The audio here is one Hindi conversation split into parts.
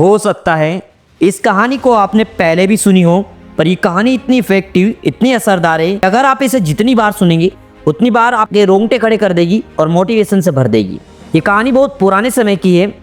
हो सकता है इस कहानी को आपने पहले भी सुनी हो, पर ये कहानी इतनी इफेक्टिव, इतनी असरदार है, अगर आप इसे जितनी बार सुनेंगे उतनी बार आपके रोंगटे खड़े कर देगी और मोटिवेशन से भर देगी। ये कहानी बहुत पुराने समय की है।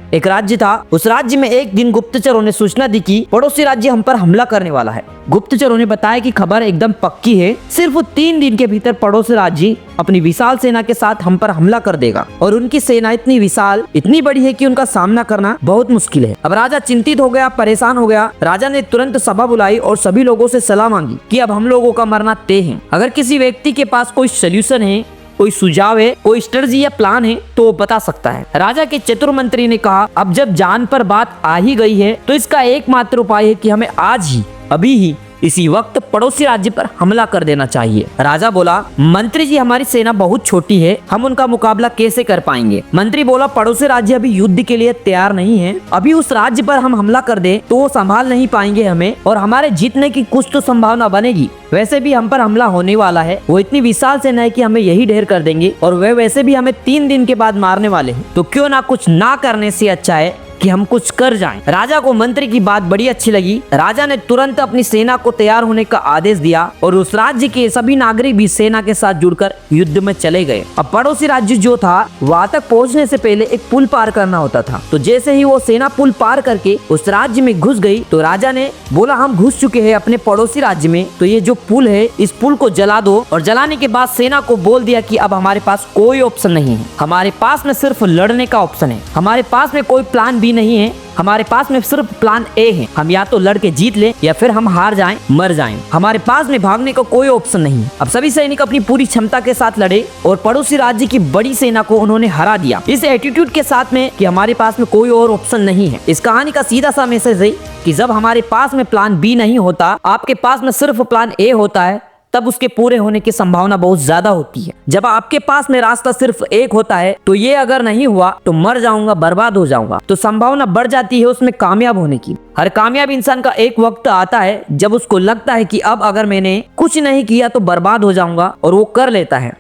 एक राज्य था, उस राज्य में एक दिन गुप्तचरों ने सूचना दी कि पड़ोसी राज्य हम पर हमला करने वाला है। गुप्तचरों ने बताया कि खबर एकदम पक्की है, सिर्फ 3 दिन के भीतर पड़ोसी राज्य अपनी विशाल सेना के साथ हम पर हमला कर देगा और उनकी सेना इतनी विशाल, इतनी बड़ी है कि उनका सामना करना बहुत मुश्किल है। अब राजा चिंतित हो गया, परेशान हो गया। राजा ने तुरंत सभा बुलाई और सभी लोगों से सलाह मांगी कि अब हम लोगों का मरना तय है। अगर किसी व्यक्ति के पास कोई सोल्यूशन है, कोई सुझाव है, कोई स्ट्रेटजी या प्लान है तो वो बता सकता है। राजा के चतुर मंत्री ने कहा, अब जब जान पर बात आ ही गई है तो इसका एकमात्र उपाय है कि हमें आज ही, अभी ही, इसी वक्त पड़ोसी राज्य पर हमला कर देना चाहिए। राजा बोला, मंत्री जी हमारी सेना बहुत छोटी है, हम उनका मुकाबला कैसे कर पाएंगे। मंत्री बोला, पड़ोसी राज्य अभी युद्ध के लिए तैयार नहीं है, अभी उस राज्य पर हम हमला कर दे तो वो संभाल नहीं पाएंगे हमें और हमारे जीतने की कुछ तो संभावना बनेगी। वैसे भी हम पर हमला होने वाला है, वो इतनी विशाल सेना है कि हमें यही ढेर कर देंगे और वे वैसे भी हमें 3 दिन के बाद मारने वाले हैं, तो क्यों ना कुछ ना करने से अच्छा है कि हम कुछ कर जाएं। राजा को मंत्री की बात बड़ी अच्छी लगी। राजा ने तुरंत अपनी सेना को तैयार होने का आदेश दिया और उस राज्य के सभी नागरिक भी सेना के साथ जुड़कर युद्ध में चले गए। अब पड़ोसी राज्य जो था वहां तक पहुंचने से पहले एक पुल पार करना होता था, तो जैसे ही वो सेना पुल पार करके उस राज्य में घुस गई तो राजा ने बोला, हम घुस चुके हैं अपने पड़ोसी राज्य में, तो ये जो पुल है इस पुल को जला दो। और जलाने के बाद सेना को बोल दिया कि अब हमारे पास कोई ऑप्शन नहीं है, हमारे पास में सिर्फ लड़ने का ऑप्शन है, हमारे पास में कोई प्लान बी नहीं है, हमारे पास में सिर्फ प्लान ए है। हम या तो लड़के जीत ले या फिर हम हार जाएं, मर जाएं। हमारे पास में भागने का कोई ऑप्शन नहीं है। अब सभी सैनिक अपनी पूरी क्षमता के साथ लड़े और पड़ोसी राज्य की बड़ी सेना को उन्होंने हरा दिया, इस एटीट्यूड के साथ में कि हमारे पास में कोई और ऑप्शन नहीं है। इस कहानी का सीधा सा मैसेज है कि जब हमारे पास में प्लान बी नहीं होता, आपके पास में सिर्फ प्लान ए होता है, तब उसके पूरे होने की संभावना बहुत ज्यादा होती है। जब आपके पास में रास्ता सिर्फ एक होता है, तो ये अगर नहीं हुआ तो मर जाऊंगा, बर्बाद हो जाऊंगा, तो संभावना बढ़ जाती है उसमें कामयाब होने की। हर कामयाब इंसान का एक वक्त आता है जब उसको लगता है कि अब अगर मैंने कुछ नहीं किया तो बर्बाद हो जाऊंगा, और वो कर लेता है।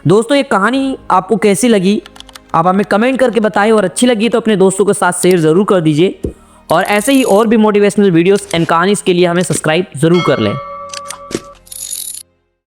दोस्तों, ये कहानी आपको कैसी लगी आप हमें कमेंट करके बताएं, और अच्छी लगी तो अपने दोस्तों के साथ शेयर जरूर कर दीजिए। और ऐसे ही और भी मोटिवेशनल वीडियोस एंड कहानी के लिए हमें सब्सक्राइब जरूर कर लें।